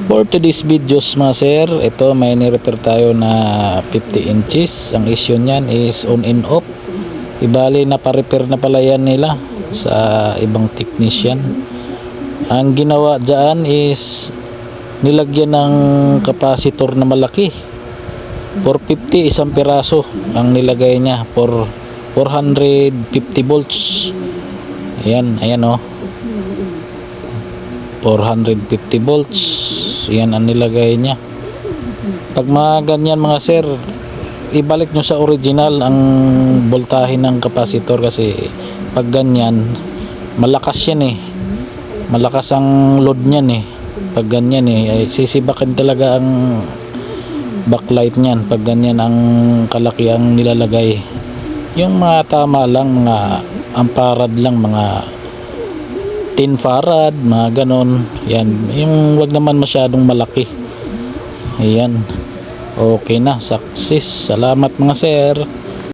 For today's videos mga sir, ito may ni-repair tayo na 50 inches. Ang issue niyan is on and off. Ibali na pa-repair na pala yan nila sa ibang technician. Ang ginawa dyan is nilagyan ng capacitor na malaki. 450 isang piraso ang nilagay niya for 450 volts. Ayan oh. 450 volts. Yan ang nilagay niya. Pag mga ganyan mga sir, ibalik nyo sa original ang voltahe ng capacitor, kasi pag ganyan malakas yan eh. Malakas ang load niyan eh. Pag ganyan eh, sisibakin talaga ang backlight niyan pag ganyan ang kalaki ang nilalagay. Yung mga tama lang, mga amparad lang, mga 10 farad, mga ganon. Yan, yung wag naman masyadong malaki. Ayan, okay na, success. Salamat mga sir.